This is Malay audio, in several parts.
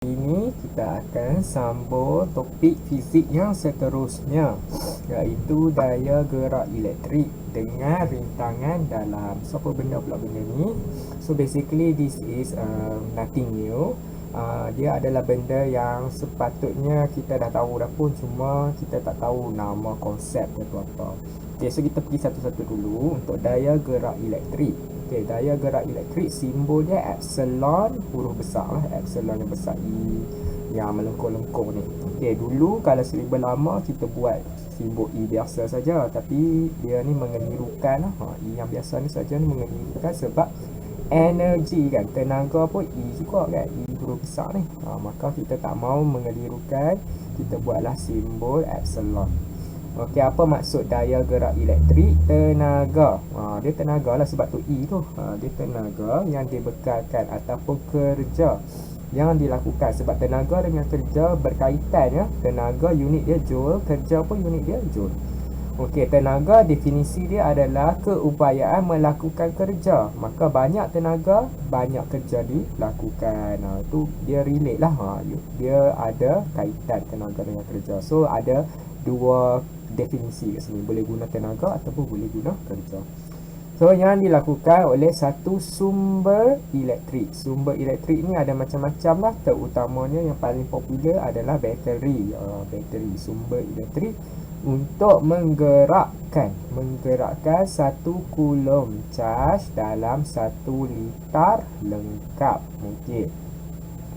Ini kita akan sambung topik fizik yang seterusnya, iaitu daya gerak elektrik dengan rintangan dalam. So apa benda pula benda ni? So basically this is nothing new. Dia adalah benda yang sepatutnya kita dah tahu dah pun, cuma kita tak tahu nama konsep dia tu apa. Okay, so kita pergi satu-satu dulu untuk daya gerak elektrik. Okay, daya gerak elektrik simbol dia epsilon, huruf besar lah, epsilon yang besar E yang melengkung-lengkung ni. Okay, dulu kalau seribu lama kita buat simbol E biasa saja, tapi dia ni mengelirukan lah. E yang biasa ni saja ni mengelirukan sebab energi kan, tenaga pun E juga kan, E huruf besar ni. Maka kita tak mau mengelirukan, kita buatlah simbol epsilon. Okey, apa maksud daya gerak elektrik? Tenaga. Dia tenaga lah sebab tu E tu. Dia tenaga yang dibekalkan ataupun kerja yang dilakukan. Sebab tenaga dengan kerja berkaitan ya. Tenaga unit dia joule, kerja pun unit dia joule. Okey, tenaga definisi dia adalah keupayaan melakukan kerja. Maka banyak tenaga, banyak kerja dilakukan. Tu dia relate lah. Dia ada kaitan tenaga dengan kerja. So ada dua definisi kat sini, boleh guna tenaga ataupun boleh guna kerja. So yang dilakukan oleh satu sumber elektrik. Sumber elektrik ni ada macam-macam lah, terutamanya yang paling popular adalah bateri. Bateri sumber elektrik untuk menggerakkan 1 coulomb charge dalam 1 liter lengkap. Okey,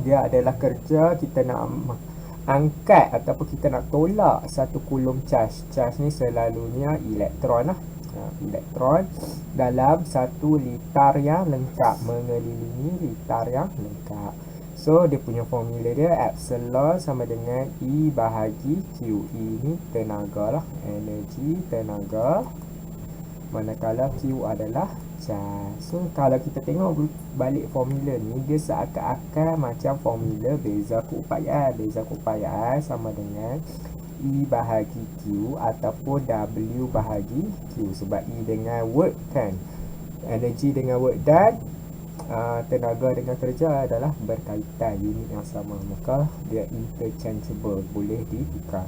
dia adalah kerja kita nak angkat ataupun kita nak tolak 1 coulomb charge. Charge ni selalunya elektron lah. Elektron dalam 1 liter yang lengkap, mengelilingi liter yang lengkap. So dia punya formula dia epsilon sama dengan E bahagi Q. E ni tenaga lah, energi tenaga, manakala Q adalah charge. So kalau kita tengok balik formula ni, dia seakan-akan macam formula beza keupayaan. Beza keupayaan sama dengan E bahagi Q ataupun W bahagi Q. Sebab E dengan work kan, energi dengan work, dan tenaga dengan kerja adalah berkaitan, unit yang sama. Maka dia interchangeable, boleh ditukar.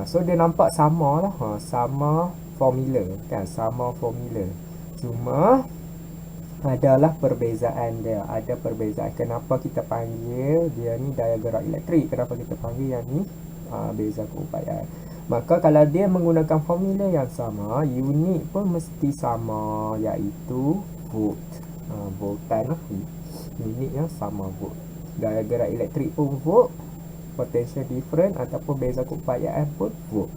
So dia nampak sama lah, sama formula kan, sama formula. Cuma adalah perbezaan dia. Ada perbezaan. Kenapa kita panggil dia ni daya gerak elektrik, kenapa kita panggil yang ni beza keupayaan. Maka kalau dia menggunakan formula yang sama, unit pun mesti sama, iaitu volt. Voltan lah, unit yang sama, volt. Daya gerak elektrik pun volt, potential difference ataupun beza keupayaan pun volt.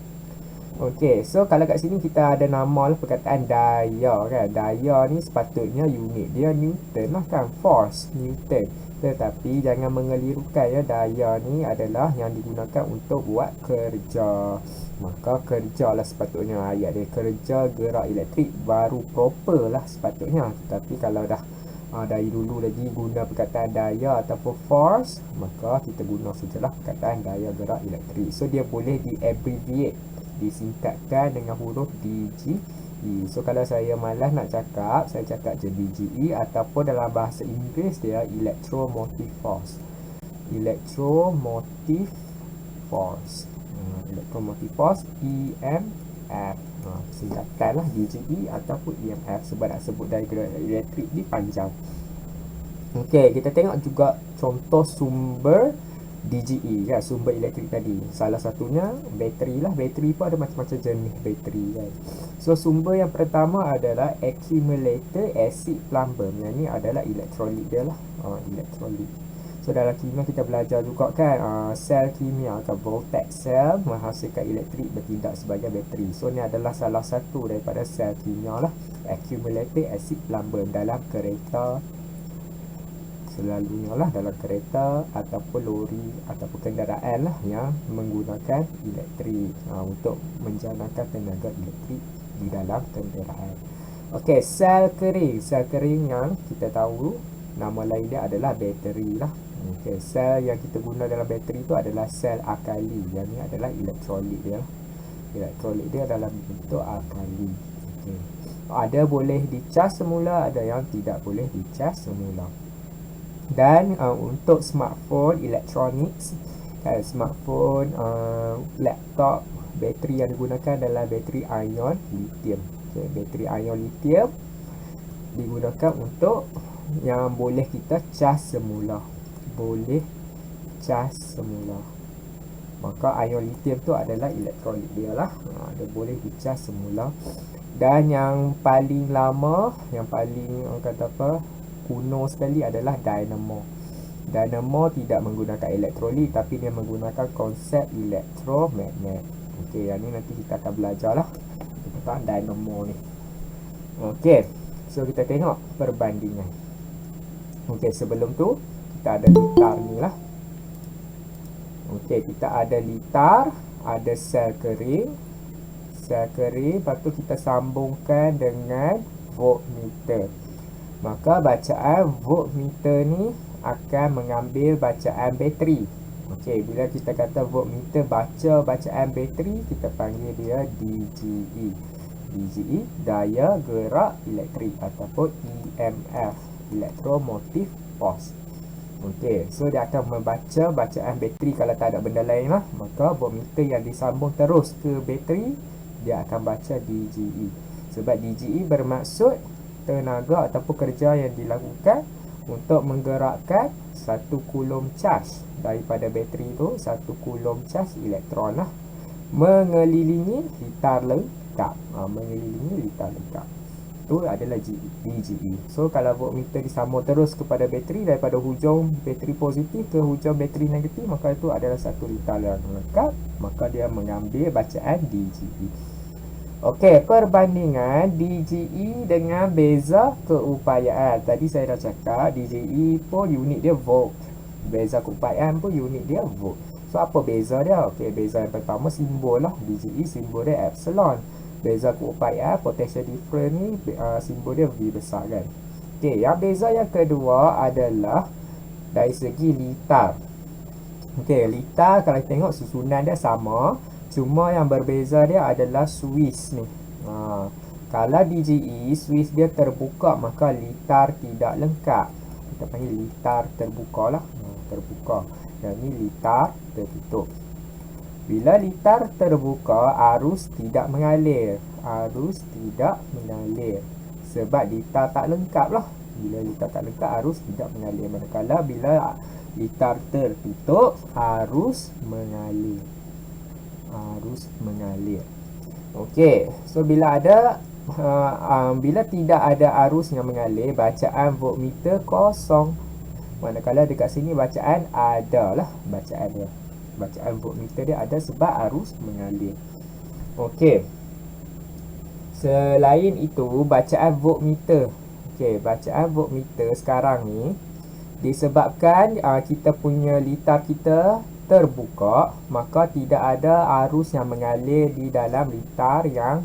Okey, so kalau kat sini kita ada nama lah perkataan daya kan. Daya ni sepatutnya unit dia Newton lah kan, force Newton. Tetapi jangan mengelirukan ya, daya ni adalah yang digunakan untuk buat kerja. Maka kerja lah sepatutnya ayat dia, kerja gerak elektrik baru proper lah sepatutnya. Tapi kalau dah dari dulu lagi guna perkataan daya ataupun force, maka kita guna sajalah perkataan daya gerak elektrik. So dia boleh di-abbreviate, disingkatkan dengan huruf DGE. So kalau saya malas nak cakap, saya cakap je DGE, ataupun dalam bahasa Inggeris dia electromotive force. Electromotive force. Electromotive force, EMF. Singkatan lah DGE ataupun EMF, sebab nak sebut daya gerak elektrik ni panjang. Okey, kita tengok juga contoh sumber DGE kan, sumber elektrik tadi. Salah satunya bateri lah. Bateri pun ada macam-macam jenis bateri kan. So sumber yang pertama adalah accumulator acid plumber. Yang ni adalah elektrolit dia lah, elektrolit. So dalam kimia kita belajar juga kan, sel kimia atau voltage cell menghasilkan elektrik bertindak sebagai bateri. So ni adalah salah satu daripada sel kimia lah, accumulator acid plumber dalam kereta. Selalunya lah dalam kereta ataupun lori ataupun kenderaan lah yang menggunakan elektrik untuk menjalankan tenaga elektrik di dalam kenderaan. Okey, sel kering. Sel kering yang kita tahu nama lain dia adalah bateri lah. Okey, sel yang kita guna dalam bateri tu adalah sel akali. Yang ni adalah elektrolit dia lah. Elektrolit dia dalam bentuk akali. Okey, ada boleh dicas semula, ada yang tidak boleh dicas semula. Dan untuk smartphone, electronics, smartphone, laptop, bateri yang digunakan adalah bateri ion lithium. Okay, bateri ion lithium digunakan untuk yang boleh kita cas semula. Boleh cas semula. Maka ion lithium tu adalah elektrolit dia lah. Dia boleh dicas semula. Dan yang paling lama, yang paling orang kata apa, kuno sekali adalah dynamo. Dynamo tidak menggunakan elektrolit, tapi dia menggunakan konsep elektromagnet. Okey, yang ni nanti kita akan belajar lah tentang dynamo ni. Okey, so kita tengok perbandingan. Okey, sebelum tu kita ada litar ni lah. Okey, kita ada litar, ada sel kering. Sel kering, lepas tu kita sambungkan dengan voltmeter. Maka bacaan voltmeter ni akan mengambil bacaan bateri. Okey, bila kita kata voltmeter baca bacaan bateri, kita panggil dia DGE. DGE, daya gerak elektrik ataupun EMF, elektromotive force. Okey, so dia akan membaca bacaan bateri kalau tak ada benda lain lah. Maka voltmeter yang disambung terus ke bateri, dia akan baca DGE. Sebab DGE bermaksud tenaga ataupun kerja yang dilakukan untuk menggerakkan 1 coulomb charge daripada bateri tu, 1 coulomb charge elektron lah, mengelilingi litar lengkap. Mengelilingi litar lengkap. Itu adalah DGE. So kalau voltmeter disambung terus kepada bateri daripada hujung bateri positif ke hujung bateri negatif, maka itu adalah satu litar yang lengkap, maka dia mengambil bacaan DGE. Okey, perbandingan DGE dengan beza keupayaan. Tadi saya dah cakap DGE pun unit dia volt, beza keupayaan pun unit dia volt. So apa beza dia? Okey, beza yang pertama simbol lah. DGE simbol dia epsilon. Beza keupayaan potential difference ni simbol dia V besar kan. Okey, yang beza yang kedua adalah dari segi litar. Okey, litar kalau kita tengok susunan dia sama, cuma yang berbeza dia adalah switch ni. Kalau DGE switch dia terbuka, maka litar tidak lengkap. Kita panggil litar terbuka lah. Terbuka. Dan ni litar tertutup. Bila litar terbuka, arus tidak mengalir. Arus tidak mengalir. Sebab litar tak lengkap lah. Bila litar tak lengkap, arus tidak mengalir. Manakala bila litar tertutup, arus mengalir. Arus mengalir. Okey, so bila ada bila tidak ada arus yang mengalir, bacaan voltmeter kosong. Manakala dekat sini bacaan ada lah, bacaan dia. Bacaan voltmeter dia ada sebab arus mengalir. Okey. Selain itu, bacaan voltmeter. Okey, bacaan voltmeter sekarang ni disebabkan kita punya litar kita terbuka, maka tidak ada arus yang mengalir di dalam litar yang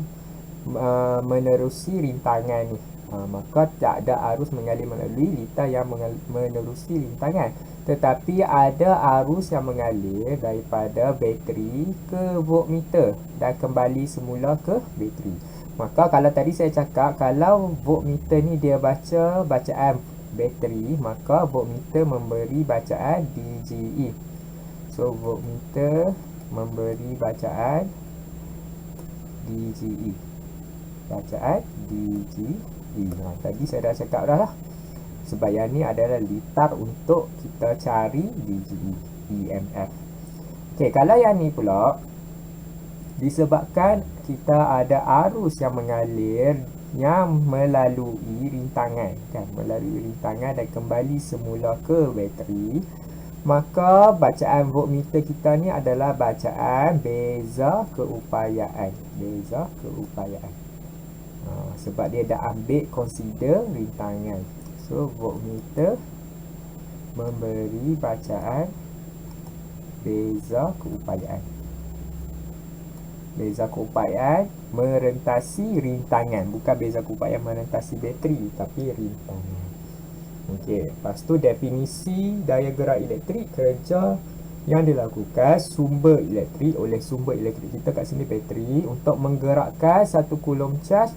menerusi rintangan ni. Maka tak ada arus mengalir melalui litar yang menerusi rintangan, tetapi ada arus yang mengalir daripada bateri ke voltmeter dan kembali semula ke bateri. Maka kalau tadi saya cakap, kalau voltmeter ni dia baca bacaan bateri, maka voltmeter memberi bacaan DGE. So voltmeter memberi bacaan DGE. Bacaan DGE. Tadi saya dah cakap dah lah. Sebab yang ni adalah litar untuk kita cari DGE, EMF. Okey, kalau yang ni pula disebabkan kita ada arus yang mengalir yang melalui rintangan kan, melalui rintangan dan kembali semula ke bateri, maka bacaan voltmeter kita ni adalah bacaan beza keupayaan. Beza keupayaan. Sebab dia dah ambil consider rintangan. So voltmeter memberi bacaan beza keupayaan. Beza keupayaan merentasi rintangan. Bukan beza keupayaan merentasi bateri, tapi rintangan. Okey, lepas tu definisi daya gerak elektrik, kerja yang dilakukan sumber elektrik oleh sumber elektrik kita kat sini bateri untuk menggerakkan 1 coulomb charge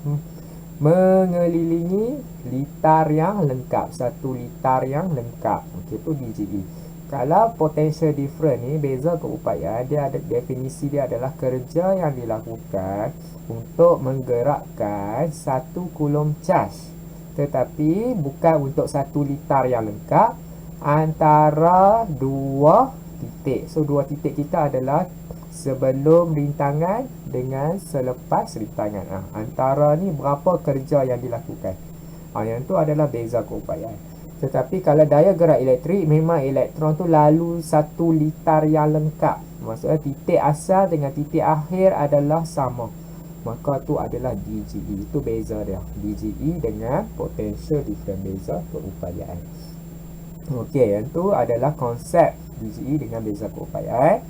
mengelilingi litar yang lengkap. Satu litar yang lengkap. Okey, itu DGE. Kalau potential difference ni, beza keupayaan, dia ada definisi dia adalah kerja yang dilakukan untuk menggerakkan 1 coulomb charge, tetapi bukan untuk 1 litar yang lengkap, antara 2 titik. So 2 titik kita adalah sebelum rintangan dengan selepas rintangan. Antara ni berapa kerja yang dilakukan. Yang tu adalah beza keupayaan. Tetapi kalau daya gerak elektrik, memang elektron tu lalu 1 litar yang lengkap. Maksudnya titik asal dengan titik akhir adalah sama. Maka tu adalah DGE. Itu beza dia. DGE dengan potential difference, beza keupayaan. Okey, yang tu adalah konsep DGE dengan beza keupayaan.